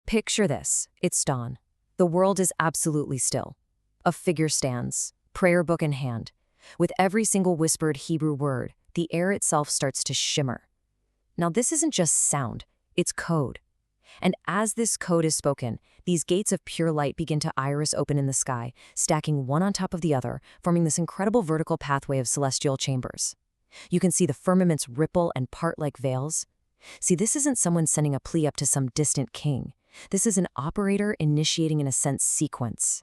Picture this. It's dawn. The world is absolutely still. A figure stands, prayer book in hand. With every single whispered Hebrew word, the air itself starts to shimmer. Now, this isn't just sound, it's code. And as this code is spoken, these gates of pure light begin to iris open in the sky, stacking one on top of the other, forming this incredible vertical pathway of celestial chambers. You can see the firmaments ripple and part like veils. See, this isn't someone sending a plea up to some distant king. This is an operator initiating an ascent sequence.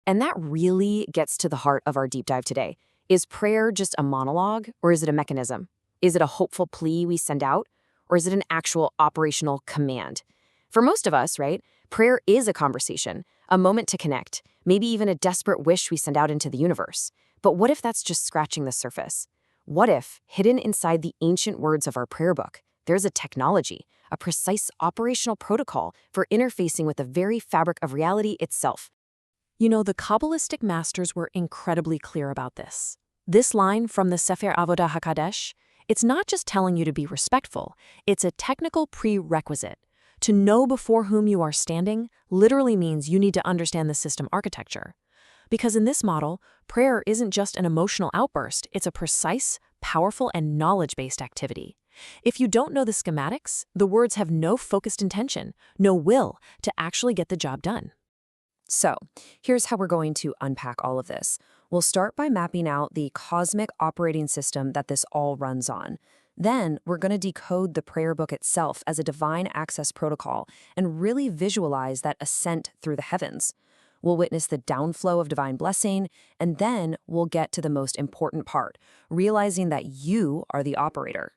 And that really gets to the heart of our deep dive today. Is prayer just a monologue, or is it a mechanism? Is it a hopeful plea we send out, or is it an actual operational command? For most of us, right, prayer is a conversation, a moment to connect, maybe even a desperate wish we send out into the universe. But what if that's just scratching the surface? What if, hidden inside the ancient words of our prayer book, there's a technology, a precise operational protocol for interfacing with the very fabric of reality itself? You know, the Kabbalistic masters were incredibly clear about this. This line from the Sefer Avodah HaKadosh, it's not just telling you to be respectful, it's a technical prerequisite. To know before whom you are standing literally means you need to understand the system architecture. Because in this model, prayer isn't just an emotional outburst, it's a precise, powerful, and knowledge-based activity. If you don't know the schematics, the words have no focused intention, no will to actually get the job done. So, here's how we're going to unpack all of this. We'll start by mapping out the cosmic operating system that this all runs on. Then, we're going to decode the prayer book itself as a divine access protocol and really visualize that ascent through the heavens. We'll witness the downflow of divine blessing, and then we'll get to the most important part, realizing that you are the operator.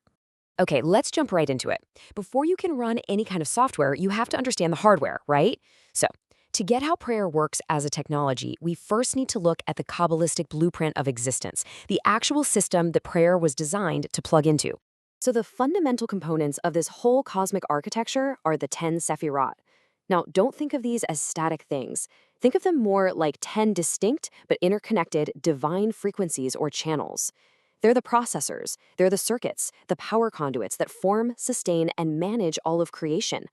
Okay, let's jump right into it. Before you can run any kind of software, you have to understand the hardware, right? So, to get how prayer works as a technology, we first need to look at the Kabbalistic blueprint of existence, the actual system that prayer was designed to plug into. So the fundamental components of this whole cosmic architecture are the 10 Sephirot. Now, don't think of these as static things. Think of them more like 10 distinct but interconnected divine frequencies or channels. They're the processors, they're the circuits, the power conduits that form, sustain, and manage all of creation.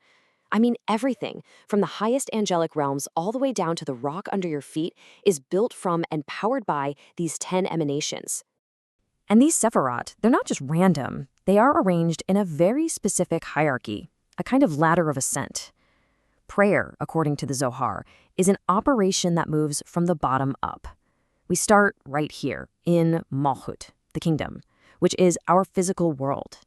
I mean, everything, from the highest angelic realms all the way down to the rock under your feet, is built from and powered by these 10 emanations. And these Sephirot, they're not just random. They are arranged in a very specific hierarchy, a kind of ladder of ascent. Prayer, according to the Zohar, is an operation that moves from the bottom up. We start right here, in Malchut, the kingdom, which is our physical world.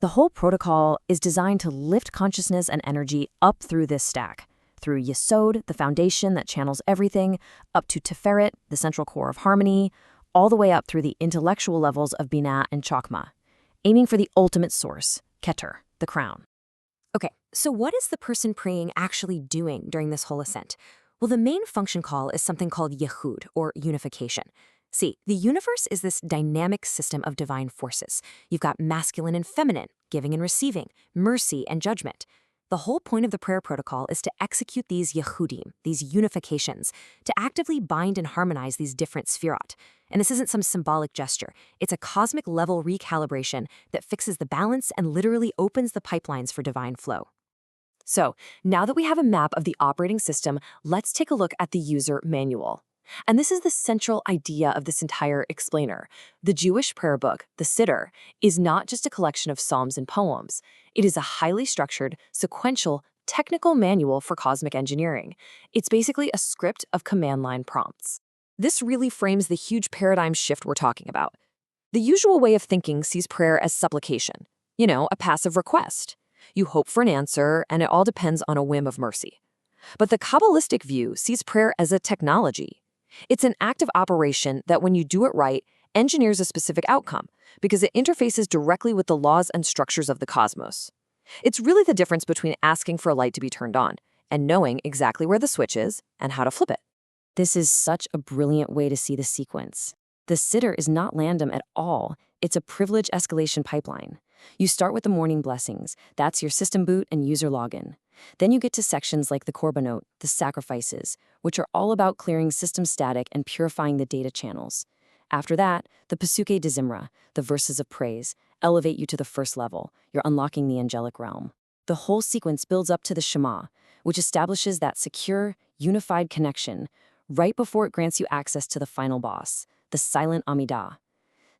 The whole protocol is designed to lift consciousness and energy up through this stack, through Yesod, the foundation that channels everything, up to Tiferet, the central core of harmony, all the way up through the intellectual levels of Binah and Chokmah, aiming for the ultimate source, Keter, the crown. Okay, so what is the person praying actually doing during this whole ascent? Well, the main function call is something called Yehud, or unification. See, the universe is this dynamic system of divine forces. You've got masculine and feminine, giving and receiving, mercy and judgment. The whole point of the prayer protocol is to execute these Yehudim, these unifications, to actively bind and harmonize these different Sphirot. And this isn't some symbolic gesture. It's a cosmic level recalibration that fixes the balance and literally opens the pipelines for divine flow. So, now that we have a map of the operating system, let's take a look at the user manual. And this is the central idea of this entire explainer. The Jewish prayer book, the siddur, is not just a collection of psalms and poems. It is a highly structured, sequential, technical manual for cosmic engineering. It's basically a script of command line prompts. This really frames the huge paradigm shift we're talking about. The usual way of thinking sees prayer as supplication, a passive request. You hope for an answer, and it all depends on a whim of mercy. But the Kabbalistic view sees prayer as a technology. It's an active operation that, when you do it right, engineers a specific outcome because it interfaces directly with the laws and structures of the cosmos. It's really the difference between asking for a light to be turned on and knowing exactly where the switch is and how to flip it. This is such a brilliant way to see the sequence. The siddur is not random at all. It's a privilege escalation pipeline. You start with the morning blessings. That's your system boot and user login. Then you get to sections like the korbanot, the sacrifices, which are all about clearing system static and purifying the data channels. After that, the Pesukei de Zimra, the verses of praise, elevate you to the first level. You're unlocking the angelic realm. The whole sequence builds up to the Shema, which establishes that secure, unified connection right before it grants you access to the final boss, the silent Amidah.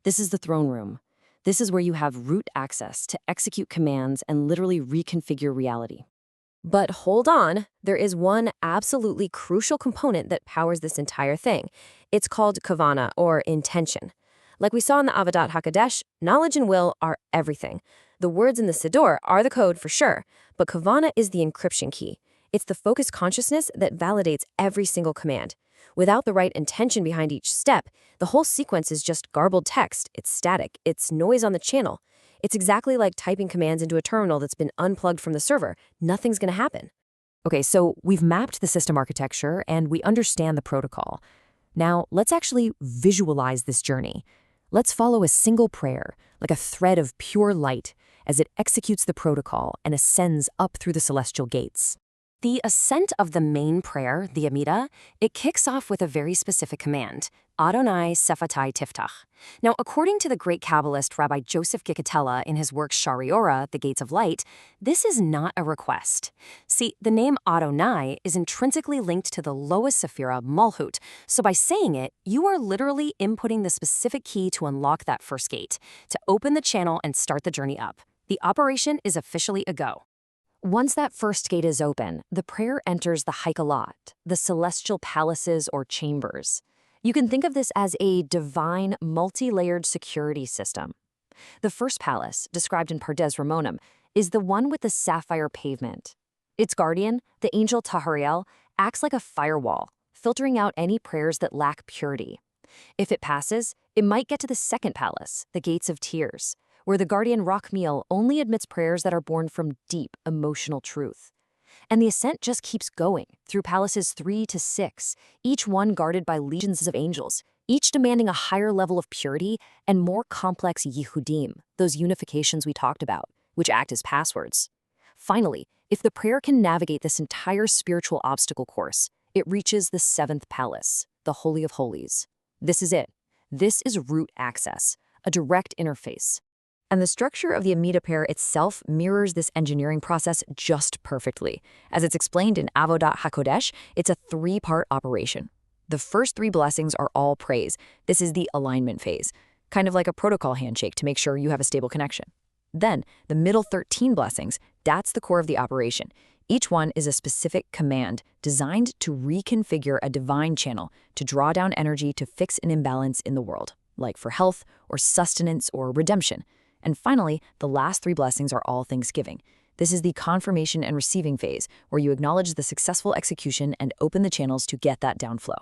This is the throne room. This is where you have root access to execute commands and literally reconfigure reality. But hold on, there is one absolutely crucial component that powers this entire thing. It's called kavanah, or intention. Like we saw in the Avodat HaKodesh, knowledge and will are everything. The words in the siddur are the code for sure, but kavanah is the encryption key. It's the focused consciousness that validates every single command. Without the right intention behind each step, the whole sequence is just garbled text. It's static. It's noise on the channel. It's exactly like typing commands into a terminal that's been unplugged from the server. Nothing's going to happen. Okay, so we've mapped the system architecture and we understand the protocol. Now, let's actually visualize this journey. Let's follow a single prayer, like a thread of pure light, as it executes the protocol and ascends up through the celestial gates. The ascent of the main prayer, the Amidah, it kicks off with a very specific command, Adonai Sephatai Tiftach. Now, according to the great Kabbalist Rabbi Joseph Gikatella in his work Shariora, The Gates of Light, this is not a request. See, the name Adonai is intrinsically linked to the lowest sephira, Malhut, so by saying it, you are literally inputting the specific key to unlock that first gate, to open the channel and start the journey up. The operation is officially a go. Once that first gate is open, the prayer enters the Haikalat, the celestial palaces or chambers. You can think of this as a divine, multi-layered security system. The first palace, described in Pardes Ramonim, is the one with the sapphire pavement. Its guardian, the angel Tahariel, acts like a firewall, filtering out any prayers that lack purity. If it passes, it might get to the second palace, the gates of tears, where the guardian Rachmiel only admits prayers that are born from deep emotional truth. And the ascent just keeps going through palaces 3 to 6, each one guarded by legions of angels, each demanding a higher level of purity and more complex yichudim, those unifications we talked about, which act as passwords. Finally, if the prayer can navigate this entire spiritual obstacle course, it reaches the 7th palace, the Holy of Holies. This is it. This is root access, a direct interface. And the structure of the Amidah prayer itself mirrors this engineering process just perfectly. As it's explained in Avodat HaKodesh, it's a 3-part operation. The first 3 blessings are all praise. This is the alignment phase, kind of like a protocol handshake to make sure you have a stable connection. Then, the middle 13 blessings, that's the core of the operation. Each one is a specific command designed to reconfigure a divine channel to draw down energy to fix an imbalance in the world, like for health or sustenance or redemption. And finally, the last 3 blessings are all thanksgiving. This is the confirmation and receiving phase, where you acknowledge the successful execution and open the channels to get that downflow.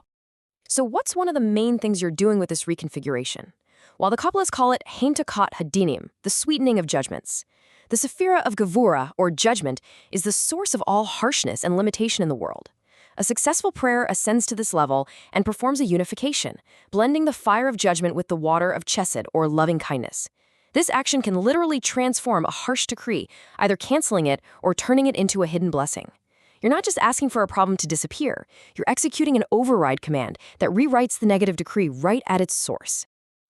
So what's one of the main things you're doing with this reconfiguration? While the Kabbalists call it Heintakat Hadinim, the sweetening of judgments. The Sephira of Gevura, or judgment, is the source of all harshness and limitation in the world. A successful prayer ascends to this level and performs a unification, blending the fire of judgment with the water of chesed, or loving kindness. This action can literally transform a harsh decree, either canceling it or turning it into a hidden blessing. You're not just asking for a problem to disappear, you're executing an override command that rewrites the negative decree right at its source.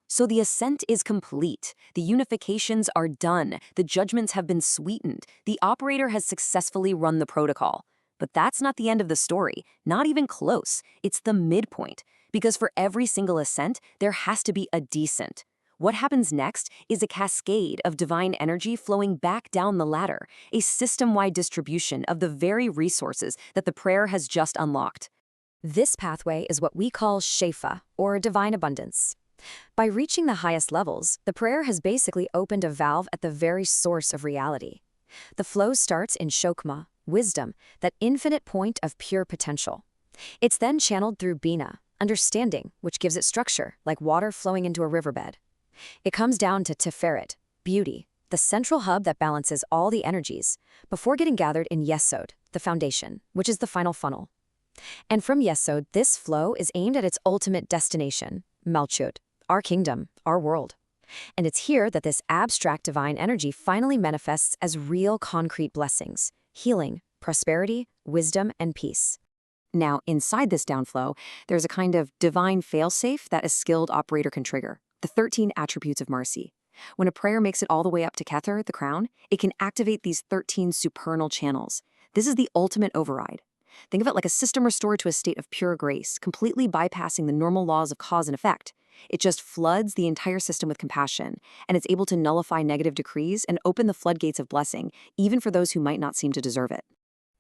So the ascent is complete, the unifications are done, the judgments have been sweetened, the operator has successfully run the protocol. But that's not the end of the story, not even close. It's the midpoint, because for every single ascent, there has to be a descent. What happens next is a cascade of divine energy flowing back down the ladder, a system-wide distribution of the very resources that the prayer has just unlocked. This pathway is what we call shefa, or divine abundance. By reaching the highest levels, the prayer has basically opened a valve at the very source of reality. The flow starts in shokma, wisdom, that infinite point of pure potential. It's then channeled through bina, understanding, which gives it structure, like water flowing into a riverbed. It comes down to tiferet, beauty, the central hub that balances all the energies, before getting gathered in yesod, the foundation, which is the final funnel. And from yesod, this flow is aimed at its ultimate destination, malchut, our kingdom, our world. And it's here that this abstract divine energy finally manifests as real concrete blessings, healing, prosperity, wisdom, and peace. Now, inside this downflow, there's a kind of divine failsafe that a skilled operator can trigger, the 13 attributes of mercy. When a prayer makes it all the way up to Kether, the crown, it can activate these 13 supernal channels. This is the ultimate override. Think of it like a system restored to a state of pure grace, completely bypassing the normal laws of cause and effect. It just floods the entire system with compassion, and it's able to nullify negative decrees and open the floodgates of blessing, even for those who might not seem to deserve it.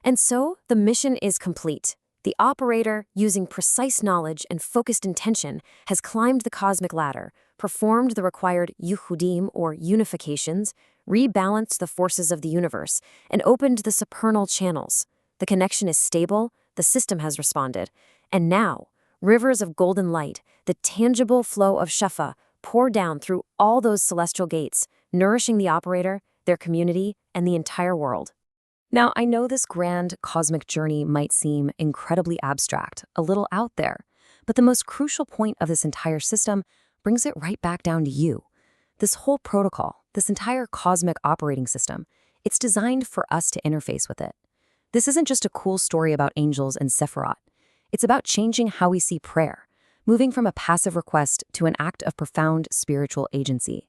And so, the mission is complete. The operator, using precise knowledge and focused intention, has climbed the cosmic ladder, performed the required yuchudim, or unifications, rebalanced the forces of the universe, and opened the supernal channels. The connection is stable, the system has responded, and now, rivers of golden light, the tangible flow of Shafa, pour down through all those celestial gates, nourishing the operator, their community, and the entire world. Now, I know this grand cosmic journey might seem incredibly abstract, a little out there, but the most crucial point of this entire system brings it right back down to you. This whole protocol, this entire cosmic operating system, it's designed for us to interface with it. This isn't just a cool story about angels and Sephirot. It's about changing how we see prayer, moving from a passive request to an act of profound spiritual agency.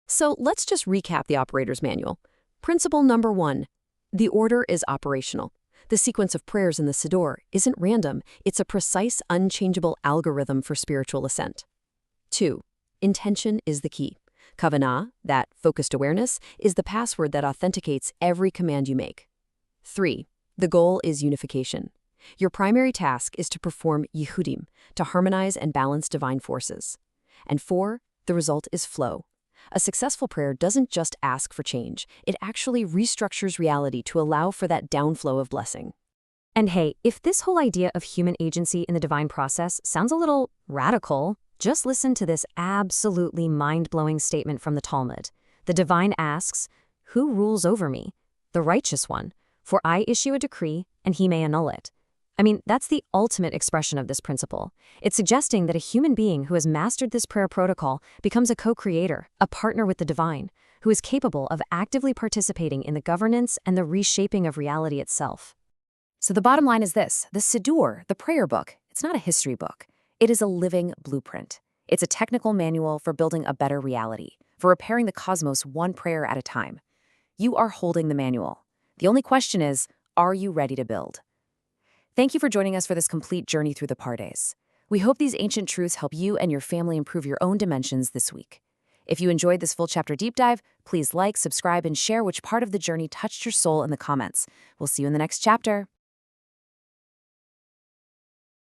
So let's just recap the operator's manual. Principle number 1. The order is operational. The sequence of prayers in the siddur isn't random, it's a precise, unchangeable algorithm for spiritual ascent. 2. Intention is the key. Kavanah, that focused awareness, is the password that authenticates every command you make. 3. The goal is unification. Your primary task is to perform yichudim, to harmonize and balance divine forces. And 4. The result is flow. A successful prayer doesn't just ask for change, it actually restructures reality to allow for that downflow of blessing. And hey, if this whole idea of human agency in the divine process sounds a little radical, just listen to this absolutely mind-blowing statement from the Talmud. The divine asks, "Who rules over me? The righteous one. For I issue a decree, and he may annul it." I mean, that's the ultimate expression of this principle. It's suggesting that a human being who has mastered this prayer protocol becomes a co-creator, a partner with the divine, who is capable of actively participating in the governance and the reshaping of reality itself. So the bottom line is this: the siddur, the prayer book, it's not a history book. It is a living blueprint. It's a technical manual for building a better reality, for repairing the cosmos one prayer at a time. You are holding the manual. The only question is, are you ready to build? Thank you for joining us for this complete journey through the Pardes. We hope these ancient truths help you and your family improve your own dimensions this week. If you enjoyed this full chapter deep dive, please like, subscribe, and share which part of the journey touched your soul in the comments. We'll see you in the next chapter.